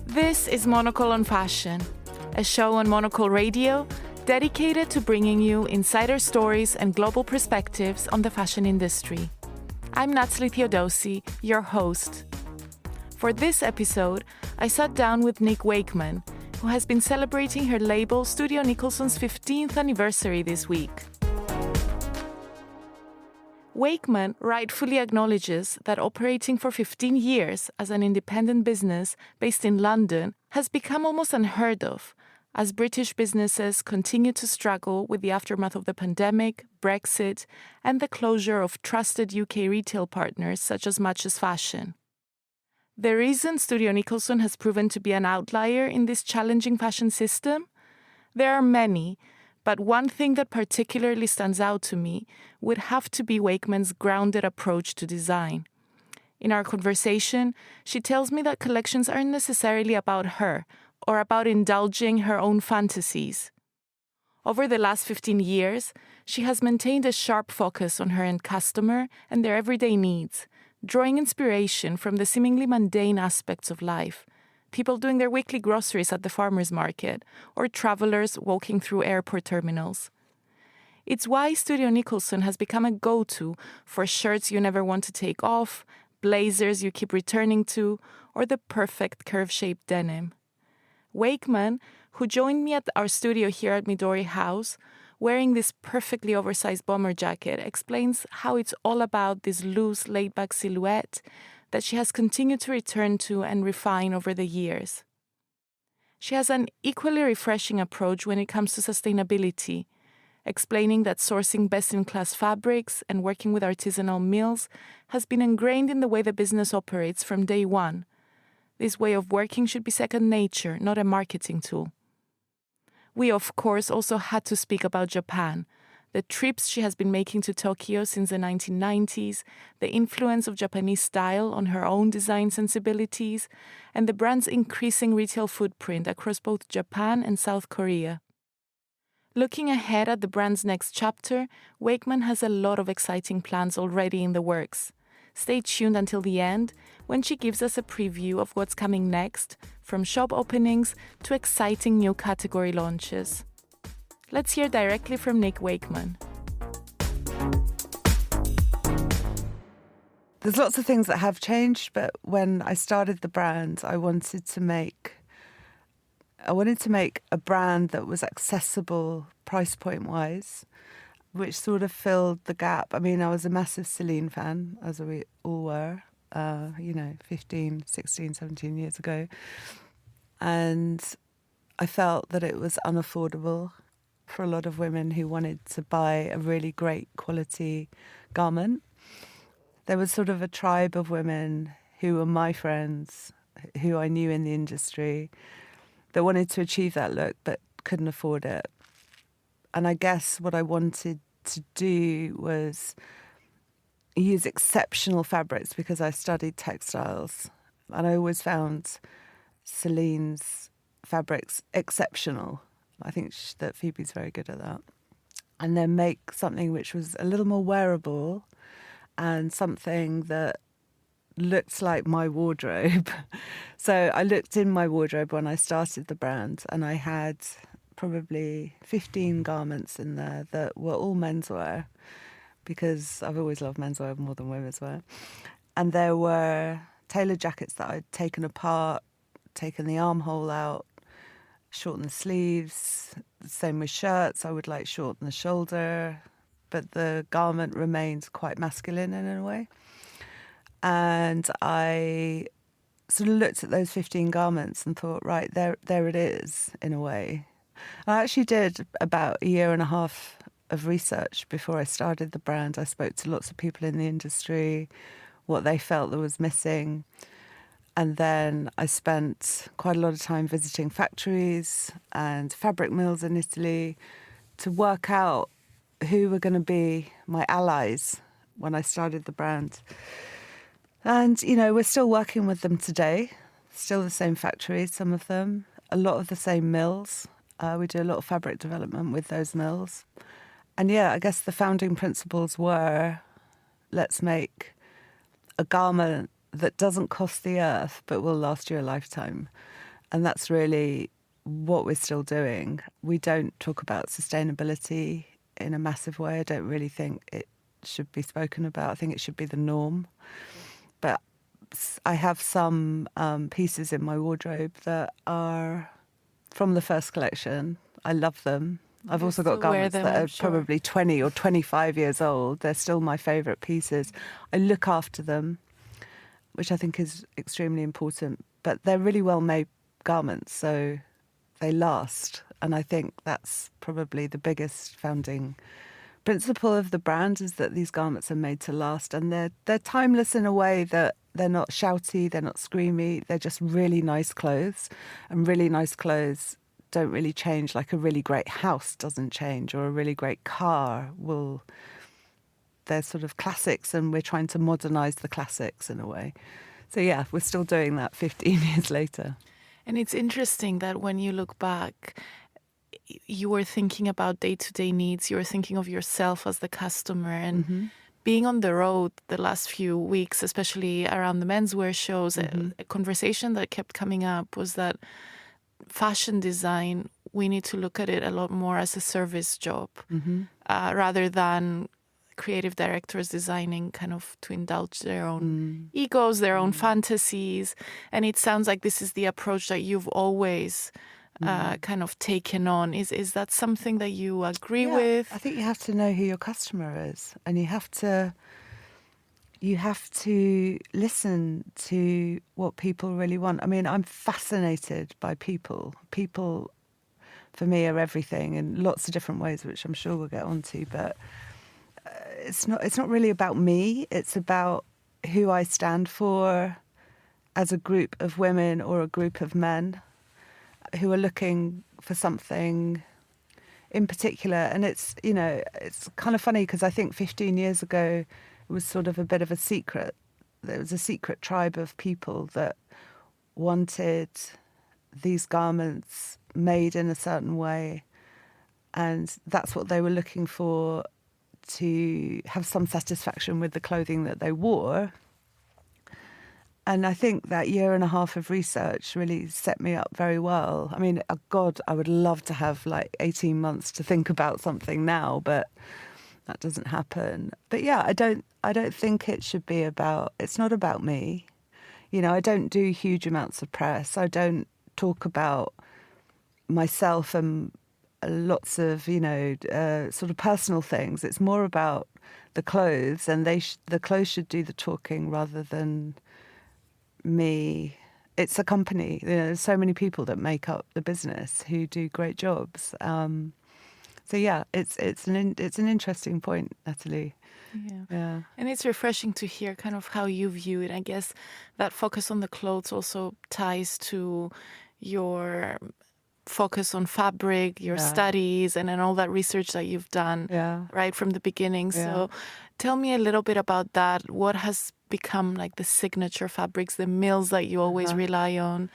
This is Monocle on Fashion, a show on Monocle Radio dedicated to bringing you insider stories and global perspectives on the fashion industry. I'm Nathalie Theodosi, your host. For this episode, I sat down with Wakeman, who has been celebrating her label Studio Nicholson's 15th anniversary this week. Wakeman rightfully acknowledges that operating for 15 years as an independent business based in London has become almost unheard of, as British businesses continue to struggle with the aftermath of the pandemic, Brexit, and the closure of trusted UK retail partners such as Matches Fashion. The reason Studio Nicholson has proven to be an outlier in this challenging fashion system? There are many, but one thing that particularly stands out to me would have to be Wakeman's grounded approach to design. In our conversation, she tells me that collections aren't necessarily about her or about indulging her own fantasies. Over the last 15 years, she has maintained a sharp focus on her end customer and their everyday needs, drawing inspiration from the seemingly mundane aspects of life. People doing their weekly groceries at the farmer's market, or travelers walking through airport terminals. It's why Studio Nicholson has become a go-to for shirts you never want to take off, blazers you keep returning to, or the perfect curve-shaped denim. Wakeman, who joined me at our studio here at Midori House, wearing this perfectly oversized bomber jacket, explains how it's all about this loose, laid-back silhouette that she has continued to return to and refine over the years. She has an equally refreshing approach when it comes to sustainability, explaining that sourcing best-in-class fabrics and working with artisanal mills has been ingrained in the way the business operates from day one. This way of working should be second nature, not a marketing tool. We, of course, also had to speak about Japan, the trips she has been making to Tokyo since the 1990s, the influence of Japanese style on her own design sensibilities, and the brand's increasing retail footprint across both Japan and South Korea. Looking ahead at the brand's next chapter, Wakeman has a lot of exciting plans already in the works. Stay tuned until the end, when she gives us a preview of what's coming next, from shop openings to exciting new category launches. Let's hear directly from Wakeman. There's lots of things that have changed, but when I started the brand, I wanted to make a brand that was accessible price point wise, which sort of filled the gap. I mean, I was a massive Celine fan, as we all were, 15, 16, 17 years ago. And I felt that it was unaffordable for a lot of women who wanted to buy a really great quality garment. There was sort of a tribe of women who were my friends, who I knew in the industry, that wanted to achieve that look but couldn't afford it. And I guess what I wanted to do was use exceptional fabrics because I studied textiles. And I always found Celine's fabrics exceptional. I think that Phoebe's very good at that. And then make something which was a little more wearable and something that looked like my wardrobe. So I looked in my wardrobe when I started the brand, and I had probably 15 garments in there that were all menswear, because I've always loved menswear more than women's wear. And there were tailored jackets that I'd taken apart, taken the armhole out, shorten the sleeves. Same with shirts. I would shorten the shoulder, but the garment remained quite masculine in a way. And I sort of looked at those 15 garments and thought, right, there it is, in a way. I actually did about a year and a half of research before I started the brand. I spoke to lots of people in the industry, what they felt that was missing. And then I spent quite a lot of time visiting factories and fabric mills in Italy to work out who were going to be my allies when I started the brand. And, we're still working with them today. Still the same factories, some of them. A lot of the same mills. We do a lot of fabric development with those mills. And yeah, I guess the founding principles were, let's make a garment that doesn't cost the earth but will last you a lifetime. And that's really what we're still doing. We don't talk about sustainability in a massive way. I don't really think it should be spoken about. I think it should be the norm. But I have some pieces in my wardrobe that are from the first collection. I love them. I've also got garments that are probably 20 or 25 years old. They're still my favourite pieces. I look after them, which I think is extremely important. But they're really well-made garments, so they last. And I think that's probably the biggest founding principle of the brand, is that these garments are made to last. And they're timeless in a way that they're not shouty, they're not screamy. They're just really nice clothes. And really nice clothes don't really change, like a really great house doesn't change, or a really great car will. They're sort of classics, and we're trying to modernise the classics in a way. So yeah, we're still doing that 15 years later. And it's interesting that when you look back, you were thinking about day-to-day needs, you were thinking of yourself as the customer, and being on the road the last few weeks, especially around the menswear shows, a conversation that kept coming up was that fashion design, we need to look at it a lot more as a service job, rather than creative directors designing kind of to indulge their own egos, their own fantasies. And it sounds like this is the approach that you've always kind of taken on. Is that something that you agree with? I think you have to know who your customer is, and you have to listen to what people really want. I mean, I'm fascinated by people. People, for me, are everything in lots of different ways, which I'm sure we'll get onto. But it's not really about me. It's about who I stand for as a group of women or a group of men who are looking for something in particular. And it's kind of funny because I think 15 years ago it was sort of a bit of a secret. There was a secret tribe of people that wanted these garments made in a certain way, and that's what they were looking for, to have some satisfaction with the clothing that they wore. And I think that year and a half of research really set me up very well. I mean, God, I would love to have like 18 months to think about something now, but that doesn't happen. But yeah, I don't think it should be about, it's not about me. You know, I don't do huge amounts of press. I don't talk about myself and lots of, sort of personal things. It's more about the clothes, and the clothes should do the talking rather than me. It's a company. There's so many people that make up the business who do great jobs. So yeah, it's an interesting point, Nathalie. Yeah. And it's refreshing to hear kind of how you view it. I guess that focus on the clothes also ties to your focus on fabric, your studies, and then all that research that you've done right from the beginning. So tell me a little bit about that. What has become like the signature fabrics, the mills that you always rely on?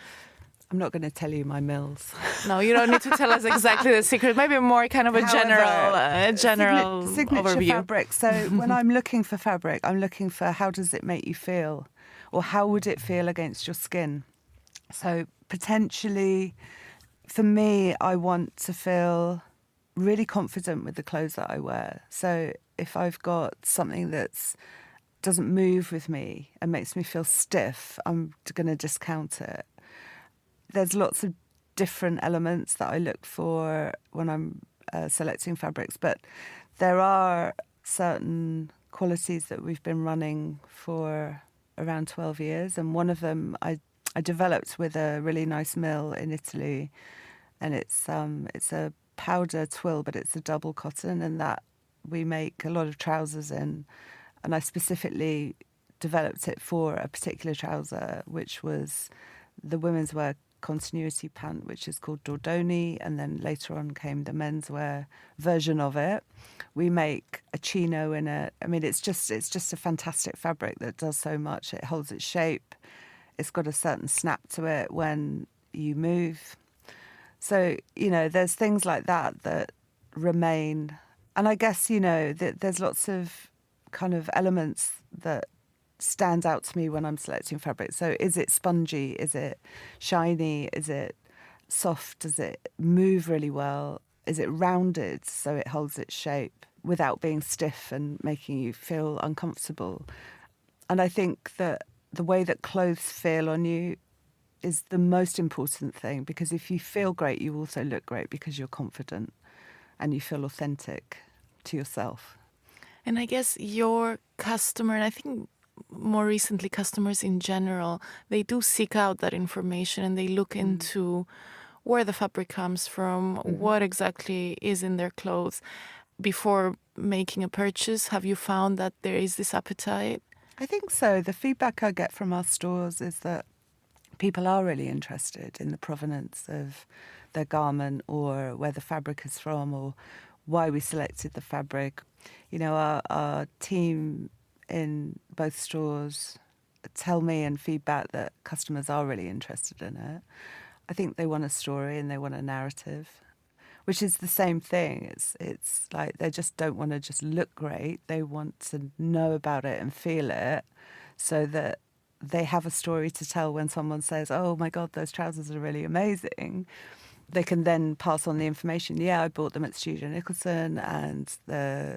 I'm not going to tell you my mills. No, you don't need to tell us exactly the secret. Maybe more kind of a general signature overview. Fabric. So when I'm looking for fabric, I'm looking for how does it make you feel, or how would it feel against your skin. So potentially, for me, I want to feel really confident with the clothes that I wear. So if I've got something that doesn't move with me and makes me feel stiff, I'm going to discount it. There's lots of different elements that I look for when I'm selecting fabrics, but there are certain qualities that we've been running for around 12 years, and one of them I developed with a really nice mill in Italy, and it's a powder twill, but it's a double cotton, and that we make a lot of trousers in, and I specifically developed it for a particular trouser, which was the women's wear continuity pant, which is called Dordoni, and then later on came the menswear version of it. We make a chino in it. I mean, it's just a fantastic fabric that does so much. It holds its shape. It's got a certain snap to it when you move. So, there's things like that remain And I guess, you know, there's lots of kind of elements that stand out to me when I'm selecting fabric. So is it spongy? Is it shiny? Is it soft? Does it move really well? Is it rounded so it holds its shape without being stiff and making you feel uncomfortable? And I think that the way that clothes feel on you is the most important thing, because if you feel great, you also look great because you're confident and you feel authentic to yourself. And I guess your customer, and I think more recently customers in general, they do seek out that information and they look into where the fabric comes from, what exactly is in their clothes. Before making a purchase, have you found that there is this appetite? I think so. The feedback I get from our stores is that people are really interested in the provenance of their garment, or where the fabric is from, or why we selected the fabric. You know, our team in both stores tell me and feedback that customers are really interested in it. I think they want a story and they want a narrative, which is the same thing. It's like they just don't want to just look great. They want to know about it and feel it, so that they have a story to tell when someone says, oh my God, those trousers are really amazing. They can then pass on the information. Yeah, I bought them at Studio Nicholson, and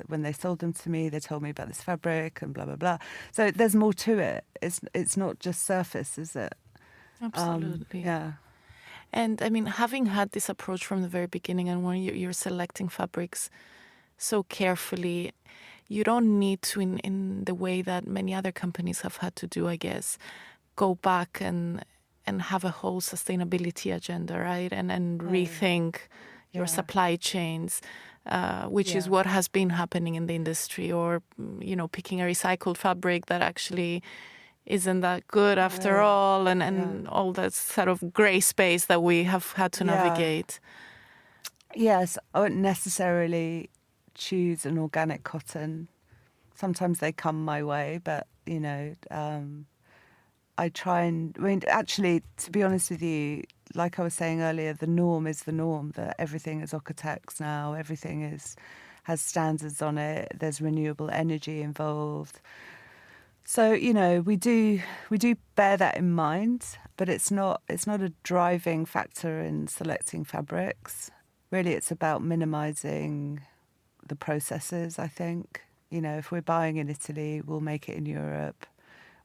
when they sold them to me, they told me about this fabric and blah, blah, blah. So there's more to it. It's not just surface, is it? Absolutely. Yeah. And I mean, having had this approach from the very beginning, and when you're selecting fabrics so carefully, you don't need to, in the way that many other companies have had to do, I guess, go back and have a whole sustainability agenda, right? And rethink your supply chains, which is what has been happening in the industry, or, you know, picking a recycled fabric that actually isn't that good after all, and all that sort of grey space that we have had to navigate. Yes, I wouldn't necessarily choose an organic cotton. Sometimes they come my way, but, you know, I try and, I mean, actually, to be honest with you, like I was saying earlier, the norm is the norm, that everything is Ocotex now, everything has standards on it, there's renewable energy involved. So, you know, we do bear that in mind, but it's not a driving factor in selecting fabrics. Really, it's about minimising the processes, I think. You know, if we're buying in Italy, we'll make it in Europe.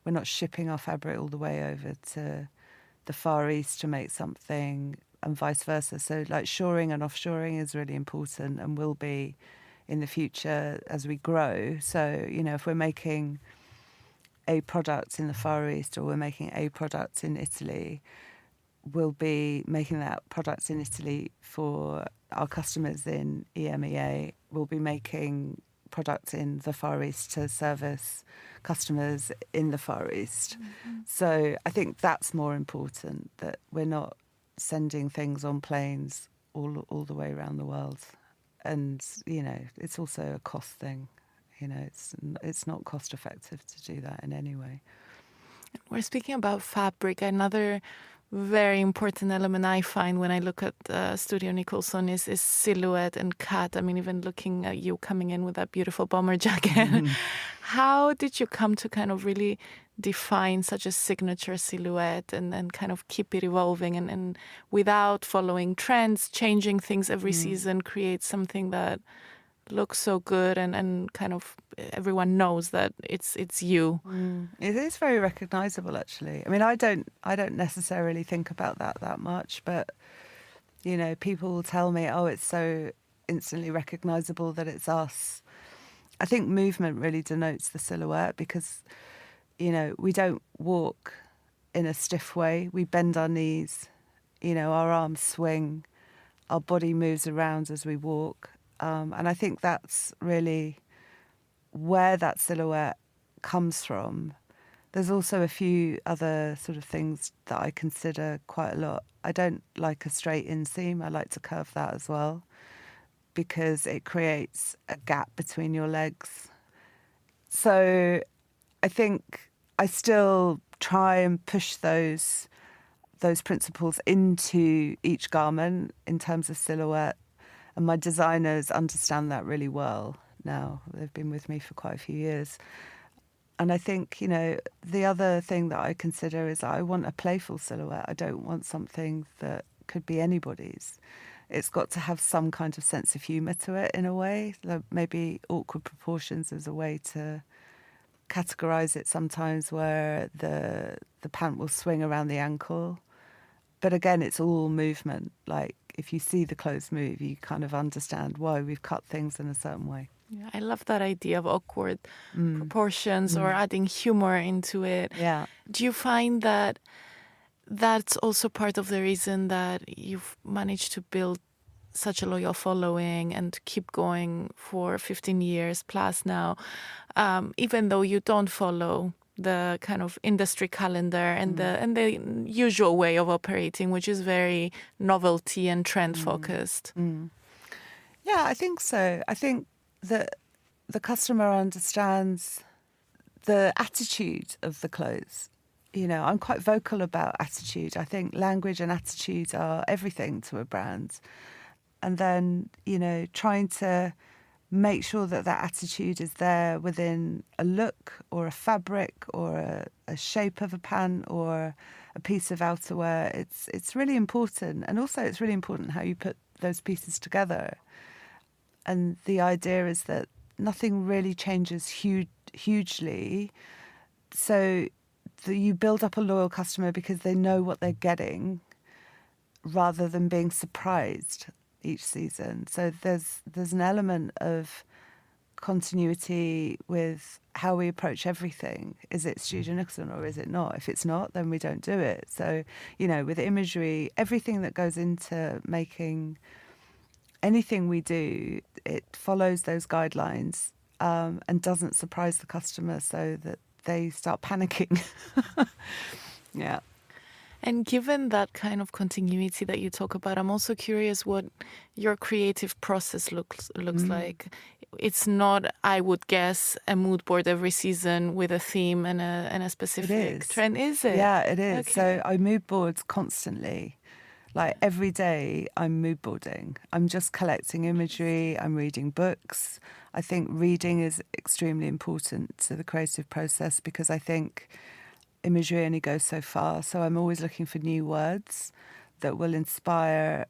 We're not shipping our fabric all the way over to the Far East to make something, and vice versa. So, like, shoring and offshoring is really important, and will be in the future as we grow. So, you know, if we're making a product in the Far East, or we're making a product in Italy, we'll be making that product in Italy for our customers in EMEA. We'll be making products in the Far East to service customers in the Far East. So I think that's more important, that we're not sending things on planes all the way around the world. And, you know, it's also a cost thing. You know, it's not cost effective to do that in any way. We're speaking about fabric. Another very important element I find when I look at Studio Nicholson is silhouette and cut. I mean, even looking at you coming in with that beautiful bomber jacket. How did you come to kind of really define such a signature silhouette and kind of keep it evolving and without following trends, changing things every season, create something that looks so good and kind of everyone knows that it's you? It is very recognisable, actually. I mean, I don't necessarily think about that much, but, you know, people will tell me, oh, it's so instantly recognisable that it's us. I think movement really denotes the silhouette, because, you know, we don't walk in a stiff way. We bend our knees, you know, our arms swing, our body moves around as we walk. And I think that's really where that silhouette comes from. There's also a few other sort of things that I consider quite a lot. I don't like a straight inseam. I like to curve that as well, because it creates a gap between your legs. So I think I still try and push those principles into each garment in terms of silhouette. And my designers understand that really well now. They've been with me for quite a few years. And I think, the other thing that I consider is I want a playful silhouette. I don't want something that could be anybody's. It's got to have some kind of sense of humour to it in a way. Like maybe awkward proportions as a way to categorise it sometimes, where the pant will swing around the ankle. But again, it's all movement. Like if you see the clothes move, you kind of understand why we've cut things in a certain way. Yeah, I love that idea of awkward proportions or adding humor into it. Yeah. Do you find that that's also part of the reason that you've managed to build such a loyal following and keep going for 15 years plus now, even though you don't follow the kind of industry calendar and the usual way of operating, which is very novelty and trend focused? Yeah, I think so. I think that the customer understands the attitude of the clothes. I'm quite vocal about attitude. I think language and attitude are everything to a brand. And then, trying to make sure that that attitude is there within a look or a fabric or a shape of a pant or a piece of outerwear. It's really important. And also it's really important how you put those pieces together. And the idea is that nothing really changes hugely. So that you build up a loyal customer because they know what they're getting rather than being surprised each season. So there's an element of continuity with how we approach everything. Is it Studio Nicholson or is it not? If it's not, then we don't do it. So, with imagery, everything that goes into making anything we do, it follows those guidelines and doesn't surprise the customer so that they start panicking. Yeah. And given that kind of continuity that you talk about, I'm also curious what your creative process looks like. It's not, I would guess, a mood board every season with a theme and a specific trend, is it? Yeah, it is. Okay. So I mood boards constantly. Like every day I'm mood boarding. I'm just collecting imagery. I'm reading books. I think reading is extremely important to the creative process because I think imagery only goes so far. So I'm always looking for new words that will inspire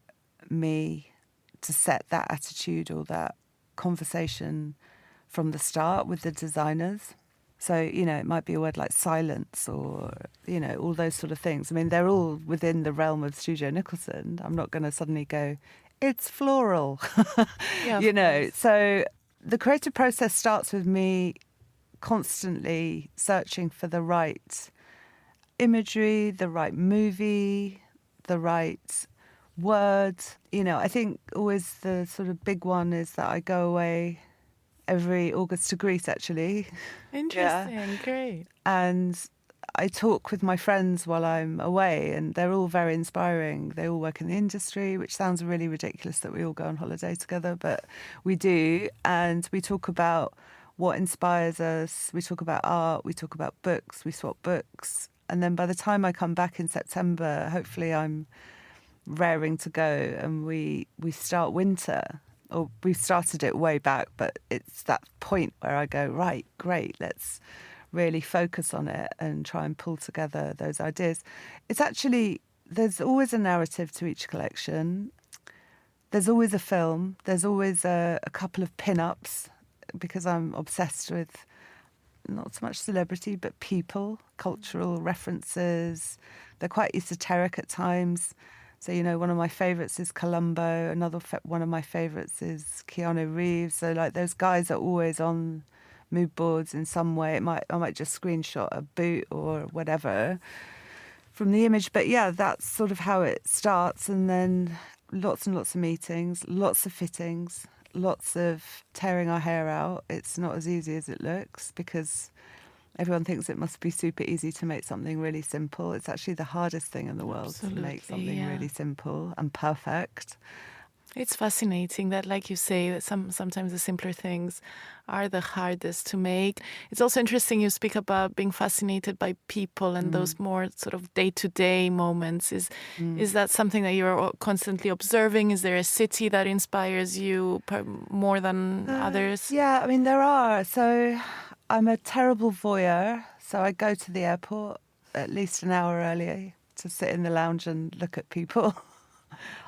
me to set that attitude or that conversation from the start with the designers. So, it might be a word like silence or, all those sort of things. I mean, they're all within the realm of Studio Nicholson. I'm not going to suddenly go, it's floral, Yeah, So the creative process starts with me constantly searching for the right imagery, the right movie, the right word. I think always the sort of big one is that I go away every August to Greece, actually. Interesting, Yeah. Great. And I talk with my friends while I'm away, and they're all very inspiring. They all work in the industry, which sounds really ridiculous that we all go on holiday together, but we do. And we talk about what inspires us. We talk about art. We talk about books. We swap books. And then by the time I come back in September, hopefully I'm raring to go, and we start winter. Or we've started it way back, but it's that point where I go, right, great, let's really focus on it and try and pull together those ideas. It's actually, there's always a narrative to each collection. There's always a film. There's always a couple of pin-ups because I'm obsessed with not so much celebrity, but people, cultural references. They're quite esoteric at times. So, one of my favourites is Columbo. Another one of my favourites is Keanu Reeves. So, those guys are always on mood boards in some way. I might just screenshot a boot or whatever from the image. But yeah, that's sort of how it starts. And then lots and lots of meetings, lots of fittings, lots of tearing our hair out. It's not as easy as it looks because everyone thinks it must be super easy to make something really simple. It's actually the hardest thing in the world to make something really simple and perfect. It's fascinating that, like you say, that sometimes the simpler things are the hardest to make. It's also interesting you speak about being fascinated by people and those more sort of day-to-day moments. Is that something that you're constantly observing? Is there a city that inspires you more than others? Yeah, I mean, there are. So I'm a terrible voyeur. So I go to the airport at least an hour early to sit in the lounge and look at people.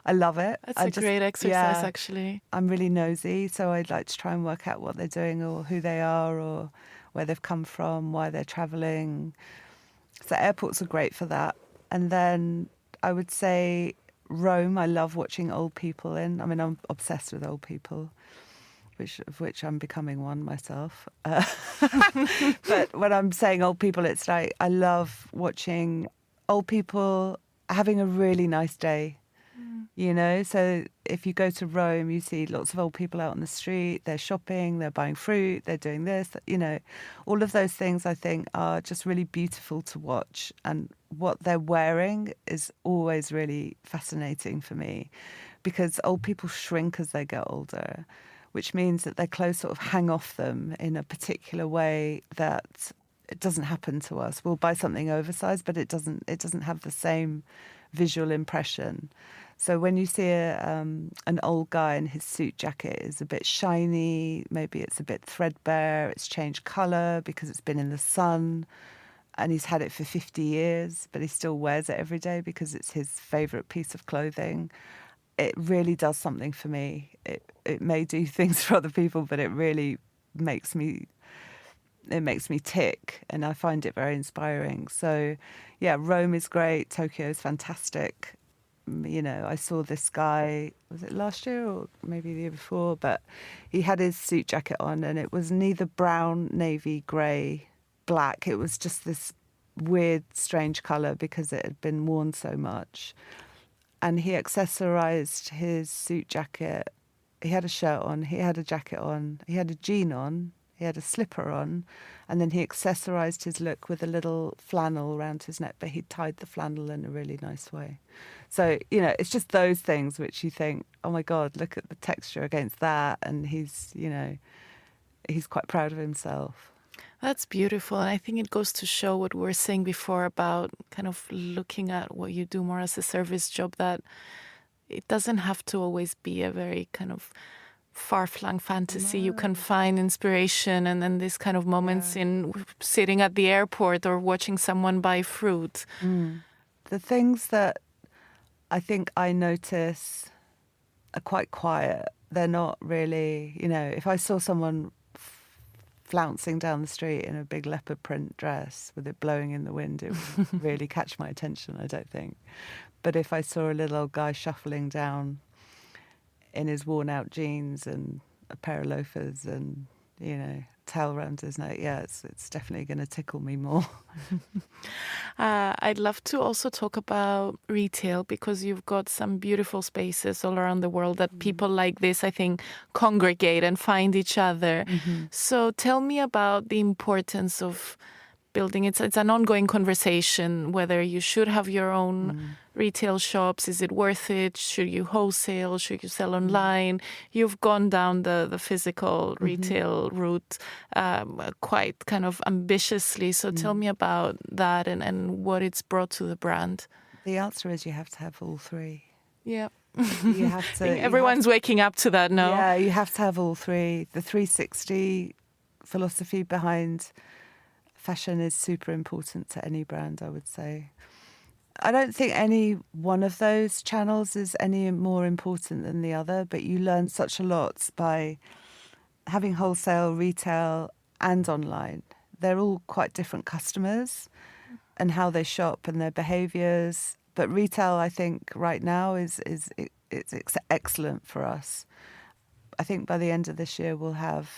I love it. That's a great exercise, actually. I'm really nosy, so I'd like to try and work out what they're doing or who they are or where they've come from, why they're travelling. So airports are great for that. And then I would say Rome, I love watching old people in. I mean, I'm obsessed with old people, of which I'm becoming one myself. But when I'm saying old people, it's like I love watching old people having a really nice day. You know, so if you go to Rome, you see lots of old people out on the street, they're shopping, they're buying fruit, they're doing this, you know, all of those things I think are just really beautiful to watch. And what they're wearing is always really fascinating for me because old people shrink as they get older, which means that their clothes sort of hang off them in a particular way that it doesn't happen to us. We'll buy something oversized, but it doesn't have the same visual impression. So when you see an old guy and his suit jacket is a bit shiny, maybe it's a bit threadbare, it's changed colour because it's been in the sun and he's had it for 50 years, but he still wears it every day because it's his favourite piece of clothing, it really does something for me. It may do things for other people, but it really makes me tick and I find it very inspiring. So yeah, Rome is great, Tokyo is fantastic. You know, I saw this guy, was it last year or maybe the year before, but he had his suit jacket on and it was neither brown, navy, grey, black. It was just this weird, strange colour because it had been worn so much. And he accessorised his suit jacket. He had a shirt on, he had a jacket on, he had a jean on, he had a slipper on, and then he accessorised his look with a little flannel around his neck, but he tied the flannel in a really nice way. So, you know, it's just those things which you think, oh my God, look at the texture against that. And he's, you know, he's quite proud of himself. That's beautiful. And I think it goes to show what we were saying before about kind of looking at what you do more as a service job, that it doesn't have to always be a very kind of far-flung fantasy. No. You can find inspiration and then these kind of moments in sitting at the airport or watching someone buy fruit. The things that I think I notice are quite quiet. They're not really, you know, if I saw someone flouncing down the street in a big leopard print dress with it blowing in the wind, it would really catch my attention, I don't think. But if I saw a little old guy shuffling down in his worn-out jeans and a pair of loafers and, you know, towel around his neck, yeah, it's definitely going to tickle me more. I'd love to also talk about retail because you've got some beautiful spaces all around the world that people like this, I think, congregate and find each other. So tell me about the importance of building. It's an ongoing conversation whether you should have your own retail shops. Is it worth it? Should you wholesale? Should you sell online? You've gone down the physical retail route quite kind of ambitiously. So tell me about that and what it's brought to the brand. The answer is you have to have all three. Yeah. You have to. Everyone's waking up to that now. Yeah, you have to have all three. The 360 philosophy behind fashion is super important to any brand, I would say. I don't think any one of those channels is any more important than the other, but you learn such a lot by having wholesale, retail and online. They're all quite different customers and how they shop and their behaviours. But retail, I think, right now it's excellent for us. I think by the end of this year, we'll have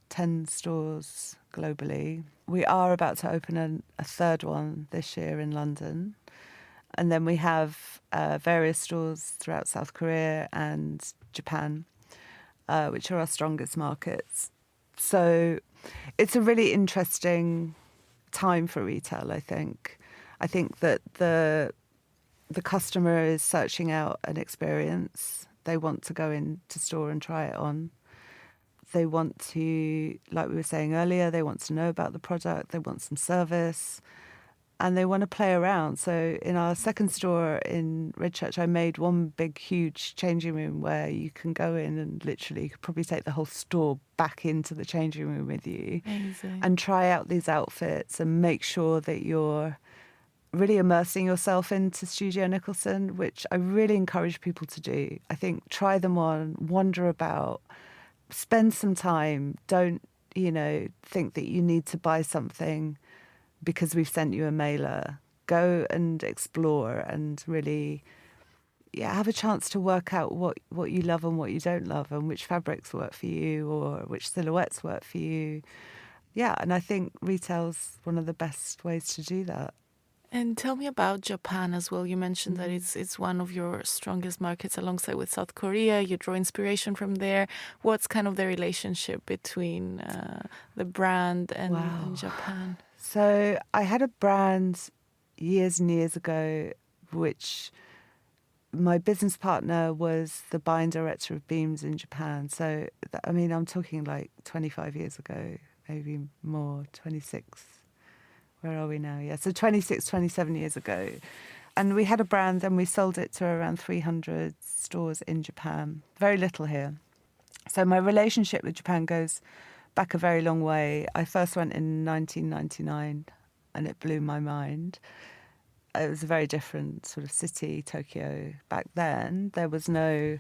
10 stores globally. We are about to open a third one this year in London. And then we have various stores throughout South Korea and Japan, which are our strongest markets. So it's a really interesting time for retail, I think. I think that the customer is searching out an experience. They want to go into store and try it on. They want to, like we were saying earlier, they want to know about the product, they want some service, and they want to play around. So in our second store in Redchurch, I made one big, huge changing room where you can go in and literally you could probably take the whole store back into the changing room with you. Amazing. And try out these outfits and make sure that you're really immersing yourself into Studio Nicholson, which I really encourage people to do. I think try them on, wander about, spend some time. Don't, think that you need to buy something because we've sent you a mailer. Go and explore and really have a chance to work out what you love and what you don't love and which fabrics work for you or which silhouettes work for you. Yeah, and I think retail's one of the best ways to do that. And tell me about Japan as well. You mentioned that it's one of your strongest markets alongside with South Korea. You draw inspiration from there. What's kind of the relationship between the brand and Japan? So I had a brand years and years ago, which my business partner was the buying director of Beams in Japan. So, I'm talking like 25 years ago, maybe more, 26. Where are we now? Yeah, so 26, 27 years ago. And we had a brand and we sold it to around 300 stores in Japan. Very little here. So my relationship with Japan goes back a very long way. I first went in 1999 and it blew my mind. It was a very different sort of city, Tokyo. Back then, there was no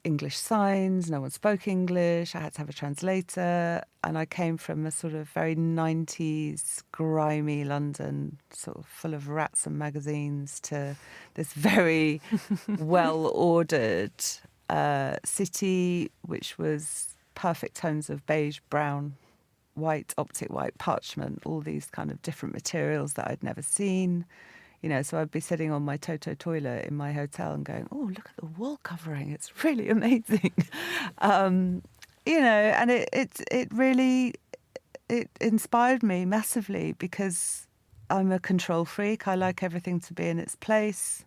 English signs, no one spoke English, I had to have a translator, and I came from a sort of very 90s grimy London, sort of full of rats and magazines, to this very well-ordered city, which was perfect tones of beige, brown, white, optic white, parchment, all these kind of different materials that I'd never seen. So I'd be sitting on my Toto toilet in my hotel and going, oh, look at the wall covering. It's really amazing. And it really inspired me massively because I'm a control freak. I like everything to be in its place.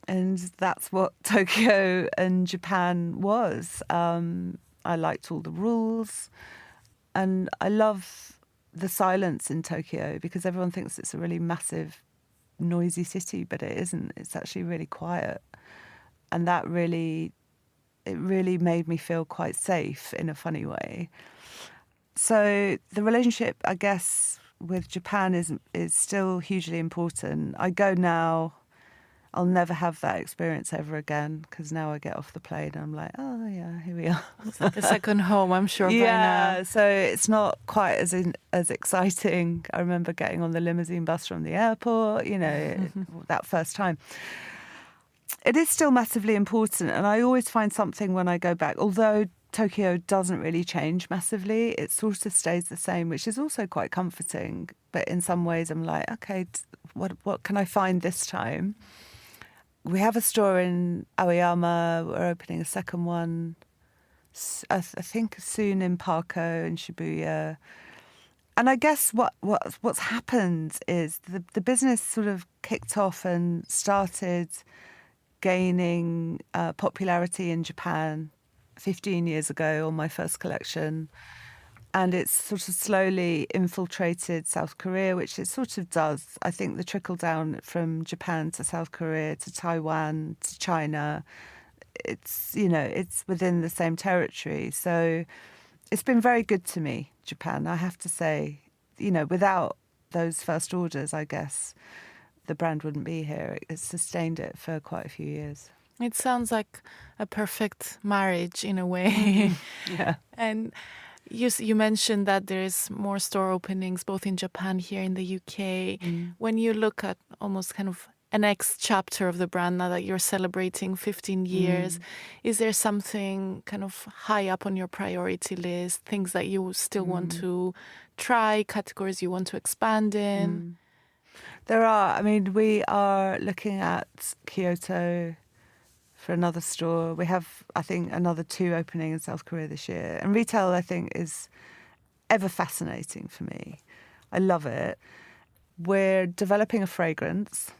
And that's what Tokyo and Japan was. I liked all the rules. And I love the silence in Tokyo because everyone thinks it's a really massive noisy city, but it isn't. It's actually really quiet, and it really made me feel quite safe in a funny way. So the relationship, I guess, with Japan is still hugely important. I go now, I'll never have that experience ever again because now I get off the plane and I'm like, oh yeah, here we are. It's like a second home, I'm sure, by now. Yeah, so it's not quite as exciting. I remember getting on the limousine bus from the airport, that first time. It is still massively important, and I always find something when I go back. Although Tokyo doesn't really change massively, it sort of stays the same, which is also quite comforting. But in some ways I'm like, okay, what can I find this time? We have a store in Aoyama. We're opening a second one, I think, soon in Parko and Shibuya. And I guess what's happened is the business sort of kicked off and started gaining popularity in Japan 15 years ago on my first collection. And it's sort of slowly infiltrated South Korea, which it sort of does. I think the trickle down from Japan to South Korea to Taiwan to China, it's within the same territory. So it's been very good to me, Japan, I have to say. Without those first orders, I guess, the brand wouldn't be here. It's sustained it for quite a few years. It sounds like a perfect marriage in a way. Yeah. And you mentioned that there's more store openings both in Japan, here in the UK. When you look at almost kind of a next chapter of the brand now that you're celebrating 15 years, is there something kind of high up on your priority list, things that you still want to try, categories you want to expand in? There are. We are looking at Kyoto for another store. We have, I think, another 2 opening in South Korea this year. And retail, I think, is ever fascinating for me. I love it. We're developing a fragrance.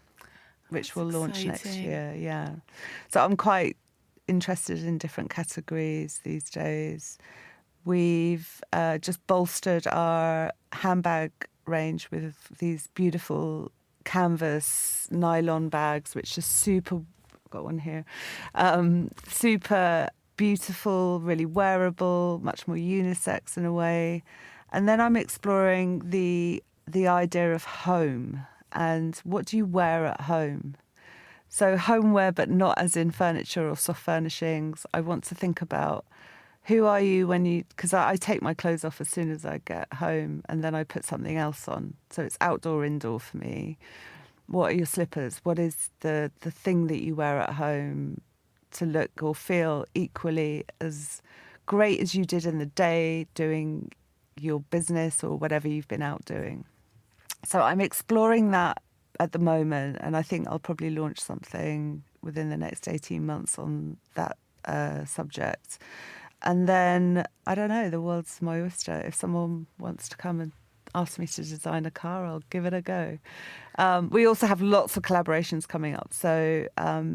which That's will launch next exciting. year. Yeah. So I'm quite interested in different categories these days. We've just bolstered our handbag range with these beautiful canvas nylon bags, which are super, got one here, super beautiful, really wearable, much more unisex in a way. And then I'm exploring the idea of home and what do you wear at home? So homeware, but not as in furniture or soft furnishings. I want to think about who are you when you, because I take my clothes off as soon as I get home and then I put something else on. So it's outdoor, indoor for me. What are your slippers? What is the thing that you wear at home to look or feel equally as great as you did in the day doing your business or whatever you've been out doing? So I'm exploring that at the moment, and I think I'll probably launch something within the next 18 months on that subject. And then, I don't know, the world's my oyster. If someone wants to come and ask me to design a car, I'll give it a go. We also have lots of collaborations coming up. So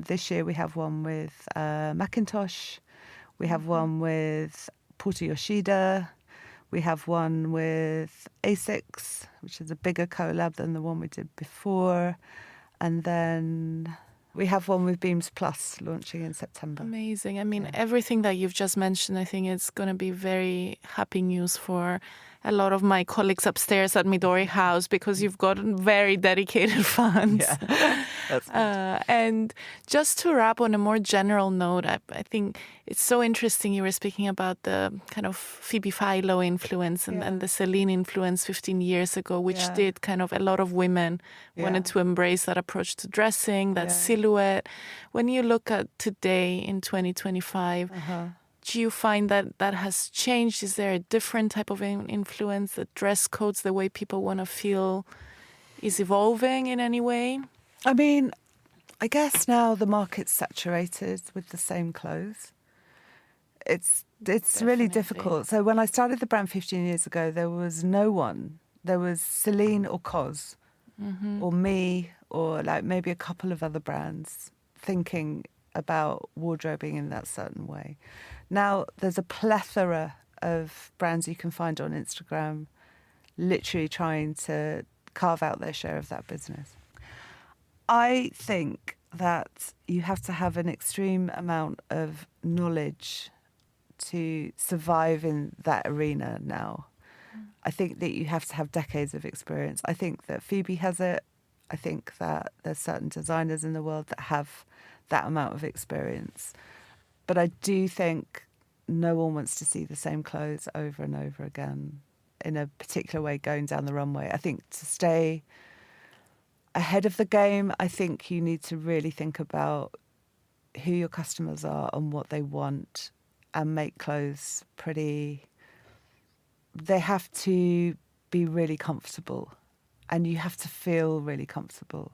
this year we have one with Macintosh. We have one with Porter Yoshida. We have one with ASICS, which is a bigger collab than the one we did before. And then we have one with Beams Plus launching in September. Amazing. I mean, everything that you've just mentioned, I think it's going to be very happy news for a lot of my colleagues upstairs at Midori House because you've got very dedicated fans. Yeah, that's good. And just to wrap on a more general note, I think it's so interesting you were speaking about the kind of Phoebe Philo influence and the Celine influence 15 years ago, which did kind of a lot of women wanted to embrace that approach to dressing, that silhouette. When you look at today in 2025, do you find that that has changed? Is there a different type of influence? The dress codes, the way people want to feel is evolving in any way? I mean, I guess now the market's saturated with the same clothes. It's really difficult. So when I started the brand 15 years ago, there was no one. There was Celine or COS or me or like maybe a couple of other brands thinking about wardrobing in that certain way. Now there's a plethora of brands you can find on Instagram literally trying to carve out their share of that business. I think that you have to have an extreme amount of knowledge to survive in that arena now. I think that you have to have decades of experience. I think that Phoebe has it. I think that there's certain designers in the world that have that amount of experience. But I do think no one wants to see the same clothes over and over again in a particular way going down the runway. I think to stay ahead of the game, I think you need to really think about who your customers are and what they want and make clothes pretty. They have to be really comfortable and you have to feel really comfortable.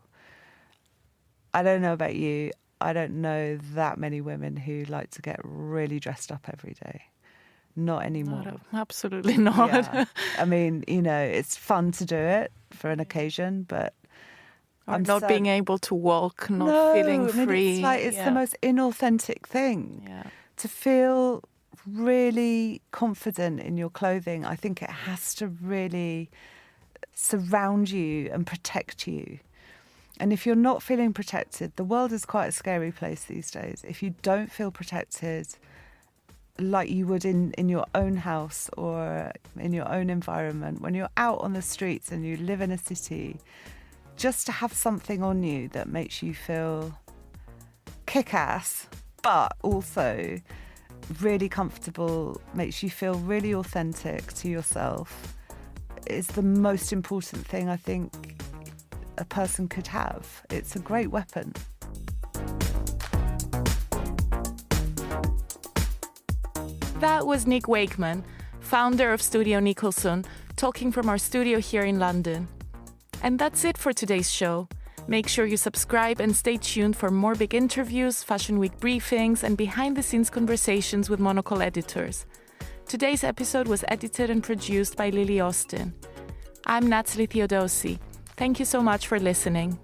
I don't know about you. I don't know that many women who like to get really dressed up every day. Not anymore. Absolutely not. Yeah. I mean, you know, it's fun to do it for an occasion, but I'm not being able to walk, not feeling free. It's the most inauthentic thing. Yeah. To feel really confident in your clothing, I think it has to really surround you and protect you. And if you're not feeling protected, the world is quite a scary place these days. If you don't feel protected like you would in your own house or in your own environment, when you're out on the streets and you live in a city, just to have something on you that makes you feel kick-ass, but also really comfortable, makes you feel really authentic to yourself, is the most important thing I think a person could have. It's a great weapon. That was Nick Wakeman, founder of Studio Nicholson, talking from our studio here in London. And that's it for today's show. Make sure you subscribe and stay tuned for more big interviews, Fashion Week briefings, and behind-the-scenes conversations with Monocle editors. Today's episode was edited and produced by Lily Austin. I'm Nathalie Theodosi. Thank you so much for listening.